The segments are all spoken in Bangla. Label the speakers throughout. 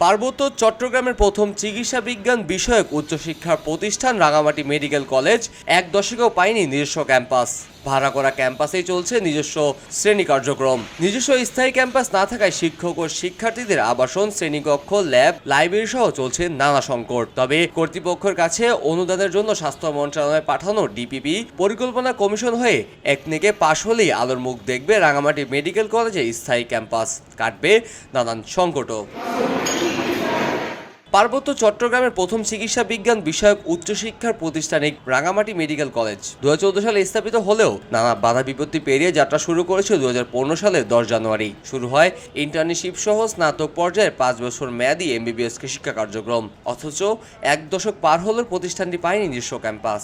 Speaker 1: পার্বত্য চট্টগ্রামের প্রথম চিকিৎসা বিজ্ঞান বিষয়ক উচ্চশিক্ষার প্রতিষ্ঠান রাঙামাটি মেডিকেল কলেজ এক দশকেও পায়নি নিজস্ব ক্যাম্পাস। ভাড়া করা ক্যাম্পাসেই চলছে নিজস্ব শ্রেণী কার্যক্রম। নিজস্ব স্থায়ী ক্যাম্পাস না থাকায় শিক্ষক ও শিক্ষার্থীদের আবাসন, শ্রেণীকক্ষ, ল্যাব, লাইব্রেরি সহ চলছে নানা সংকট। তবে কর্তৃপক্ষের কাছে অনুদানের জন্য স্বাস্থ্য মন্ত্রণালয়ে পাঠানো ডিপিপি পরিকল্পনা কমিশন হয়ে একনেকে পাশ হলেই আলোর মুখ দেখবে রাঙামাটি মেডিকেল কলেজের স্থায়ী ক্যাম্পাস, কাটবে নানান সংকটও। পার্বত্য চট্টগ্রামের প্রথম চিকিৎসা বিজ্ঞান বিষয়ক উচ্চশিক্ষার প্রতিষ্ঠান রাঙামাটি মেডিকেল কলেজ 2014 সালে স্থাপিত হলেও নানা বাধা বিপত্তি পেরিয়ে যাত্রা শুরু করেছে 2015 সালের 10 জানুয়ারি। শুরু হয় ইন্টার্নশিপ সহ স্নাতক পর্যায়ের 5 বছর মেয়াদী MBBS শিক্ষা কার্যক্রম। অথচ এক দশক পার হলেও প্রতিষ্ঠানটি পায়নি নিজস্ব ক্যাম্পাস।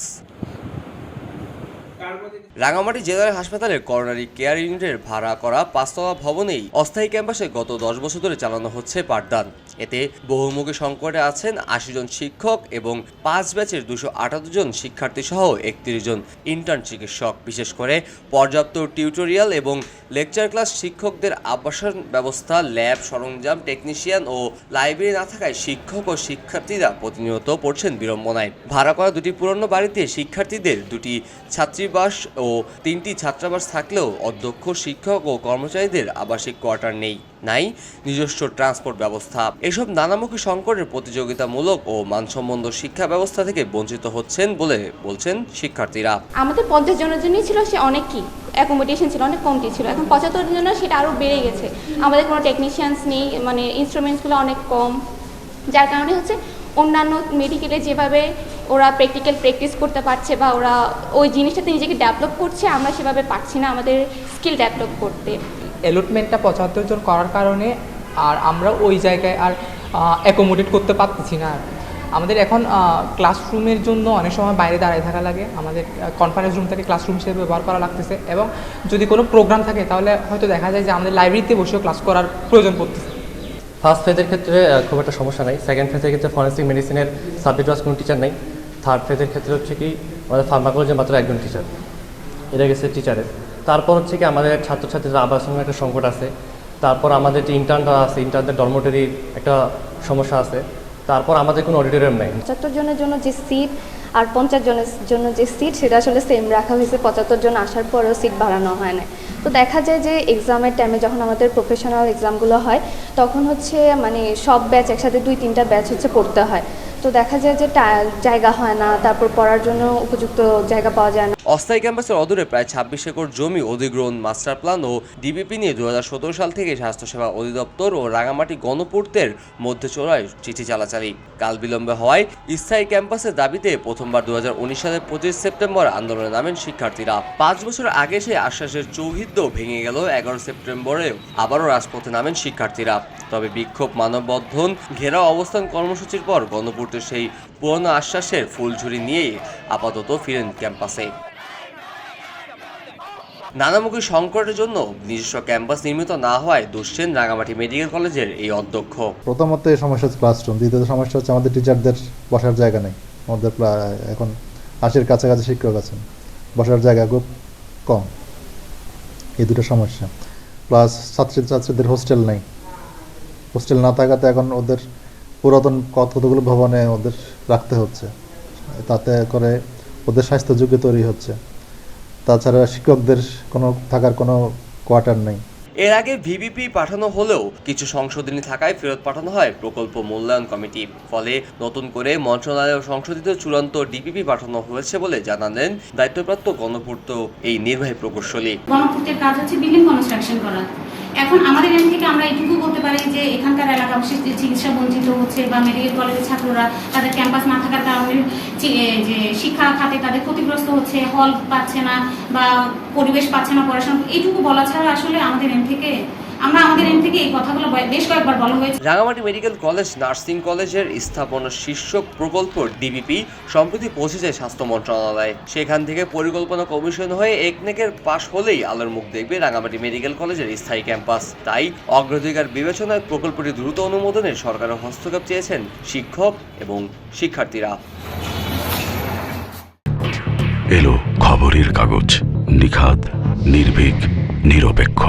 Speaker 1: রাঙামাটি জেনারেল হাসপাতালের করোনারি কেয়ার ইউনিটের ভাড়া করা 5তলা ভবনেই অস্থায়ী ক্যাম্পাসে গত 10 বছর ধরে চালানো হচ্ছে পাঠদান। এতে বহুমুখী সংকটে আছেন 80 জন শিক্ষক এবং 5 ব্যাচের 278 জন শিক্ষার্থী সহ 31 জন ইন্টার্ন চিকিৎসক। বিশেষ করে পর্যাপ্ত টিউটোরিয়াল এবং লেকচার ক্লাস, শিক্ষকদের আবাসন ব্যবস্থা, ল্যাব সরঞ্জাম, টেকনিশিয়ান ও লাইব্রেরি না থাকায় শিক্ষক ও শিক্ষার্থীরা প্রতিনিয়ত পড়ছেন বিড়ম্বনায়। ভাড়া করা 2টি পুরনো বাড়িতে শিক্ষার্থীদের 2টি ছাত্রীবাস ও 3টি ছাত্রাবাস থাকলেও অধ্যক্ষ, শিক্ষক ও কর্মচারীদের আবাসিক কোয়ার্টার নাই নিজস্ব ট্রান্সপোর্ট ব্যবস্থা। এসব নানামুখী সংকটের প্রতিযোগিতামূলক ও মানসম্পন্ন শিক্ষা ব্যবস্থা থেকে বঞ্চিত হচ্ছেন বলে বলছেন শিক্ষার্থীরা।
Speaker 2: আমাদের 50 জনের জন্যই ছিল, সে অনেক অ্যাকোমোডেশন ছিল, অনেক কমতি ছিল। এখন 75 জন্য সেটা আরও বেড়ে গেছে। আমাদের কোনো টেকনিশিয়ানস নেই, মানে ইনস্ট্রুমেন্টসগুলো অনেক কম, যার কারণে হচ্ছে অন্যান্য মেডিকেলে যেভাবে ওরা প্র্যাকটিস করতে পারছে বা ওরা ওই জিনিসটাতে নিজেকে ডেভেলপ করছে, আমরা সেভাবে পারছি না আমাদের স্কিল ডেভেলপ করতে।
Speaker 3: অ্যালটমেন্টটা 75 জন করার কারণে আর আমরা ওই জায়গায় আর অ্যাকোমোডেট করতে পারতেছি না। আমাদের এখন ক্লাসরুমের জন্য অনেক সময় বাইরে দাঁড়িয়ে থাকা লাগে, আমাদের কনফারেন্স রুম থেকে ক্লাসরুম হিসেবে ব্যবহার করা লাগতেছে, এবং যদি কোনো প্রোগ্রাম থাকে তাহলে হয়তো দেখা যায় যে আমাদের লাইব্রেরিতে বসেও ক্লাস করার প্রয়োজন পড়তেছে।
Speaker 4: ফার্স্ট ফেজের ক্ষেত্রে খুব একটা সমস্যা নাই। সেকেন্ড ফেজের ক্ষেত্রে ফরেন্সিক মেডিসিনের সাবজেক্ট ওয়াইজ কোনো টিচার নেই। থার্ড ফেজের ক্ষেত্রে হচ্ছে কি আমাদের ফার্মাকোলজির মাত্র একজন টিচার, এটা গেছে টিচারের। তারপর হচ্ছে কি আমাদের ছাত্রছাত্রীদের আবাসনের একটা সংকট আছে। তারপর আমাদের যে ইন্টার্নরা আছে, ইন্টার্নদের ডরমেটরির একটা সমস্যা আছে। তারপর আমাদের কোনো অডিটোরিয়াম নেই।
Speaker 2: 75 জনের জন্য যে সিট আর 50 জনের জন্য যে সিট সেটা আসলে সেম রাখা হয়েছে। 75 জন আসার পরেও সিট বাড়ানো হয় না। তো দেখা যায় যে এক্সামের টাইমে যখন আমাদের প্রফেশনাল এক্সামগুলো হয় তখন হচ্ছে মানে সব ব্যাচ একসাথে 2-3টা ব্যাচ হচ্ছে পড়তে হয়। তো দেখা যায় যে জায়গা হয় না, তারপর পড়ার জন্য উপযুক্ত জায়গা পাওয়া যায় না।
Speaker 1: অস্থায়ী ক্যাম্পাসের অদূরে প্রায় 26 একর জমি অধিগ্রহণ, মাস্টার প্ল্যান ও ডিপিপি নিয়ে 2017 সাল থেকে স্বাস্থ্যসেবা অধিদপ্তর ও রাঙামাটি গণপূর্তের মধ্যে চলায় চিঠি চালাচালি। কাল বিলম্বে হওয়ায় স্থায়ী ক্যাম্পাসের দাবিতে প্রথমবার 2019 সালের 25 সেপ্টেম্বর আন্দোলনে নামেন শিক্ষার্থীরা। 5 বছর আগে সেই আশ্বাসের চৌহিদ্য ভেঙে গেল 11 সেপ্টেম্বরে আবারও রাজপথে নামেন শিক্ষার্থীরা। তবে বিক্ষোভ, মানববন্ধন, ঘেরাও অবস্থান কর্মসূচির পর গণপূর্তের সেই পুরনো আশ্বাসের ফুলঝুরি নিয়েই আপাতত ফিরেন ক্যাম্পাসে। নানামুখী সংকটের জন্য নিজস্ব ক্যাম্পাস নির্মিত না হওয়ায় দুশ্চিন্তা রাঙামাটি মেডিকেল কলেজের এই অধ্যক্ষ।
Speaker 5: প্রথমত এই সমস্যা হচ্ছে ক্লাসরুম, দ্বিতীয়ত সমস্যা হচ্ছে আমাদের টিচারদের বসার জায়গা নেই। আমাদের এখন 80-এর কাছাকাছি শিক্ষক আছেন, বসার জায়গা খুব কম। এই দুটো সমস্যা, প্লাস ছাত্রীদের হোস্টেল নেই। হোস্টেল না থাকাতে এখন ওদের পুরাতন কতগুলো ভবনে ওদের রাখতে হচ্ছে, তাতে করে ওদের স্বাস্থ্য ঝুঁকি তৈরি হচ্ছে। তাছাড়া শিক্ষকদের থাকার কোনো কোয়ার্টার নেই।
Speaker 1: এর আগে ভিবিপি পাঠানো হলেও কিছু সংশোধনী থাকায় ফেরত পাঠানো হয় প্রকল্প মূল্যায়ন কমিটি। ফলে নতুন করে মন্ত্রণালয় সংশোধিত চূড়ান্ত ডিপিপি পাঠানো হয়েছে বলে জানালেন দায়িত্বপ্রাপ্ত গণপূর্ত এই নির্বাহী প্রকৌশলী।
Speaker 6: গণপূর্তের কাজ হচ্ছে বিল্ডিং কনস্ট্রাকশন করা। এখন আমাদের এখান থেকে আমরা এটুকু বলতে পারি যে এখানকার এলাকাবাসী চিকিৎসা বঞ্চিত হচ্ছে বা মেডিকেল কলেজের ছাত্ররা তাদের ক্যাম্পাস না থাকার কারণে যে শিক্ষা খাতে তাদের ক্ষতিগ্রস্ত হচ্ছে, হল পাচ্ছে না বা পরিবেশ পাচ্ছে না পড়াশোনা, এইটুকু বলা ছাড়া আসলে আমাদের এখান থেকে এই কথাগুলো বেশ কয়েকবার বলা হয়েছে।
Speaker 1: রাঙামাটি মেডিকেল কলেজ নার্সিং কলেজের স্থাপনা শীর্ষক প্রকল্প ডিপিপি সম্প্রতি পৌঁছেছে স্বাস্থ্য মন্ত্রণালয়ে। সেখান থেকে পরিকল্পনা কমিশন হয়ে একনেকের পাশ হলেই আলোর মুখ দেখবে রাঙামাটি মেডিকেল কলেজের স্থায়ী ক্যাম্পাস। তাই অগ্রাধিকার বিবেচনায় প্রকল্পটি দ্রুত অনুমোদনে সরকারের হস্তক্ষেপ চেয়েছেন শিক্ষক এবং শিক্ষার্থীরা।
Speaker 7: এলো খবরের কাগজ, নিখাদ, নির্ভীক, নিরপেক্ষ।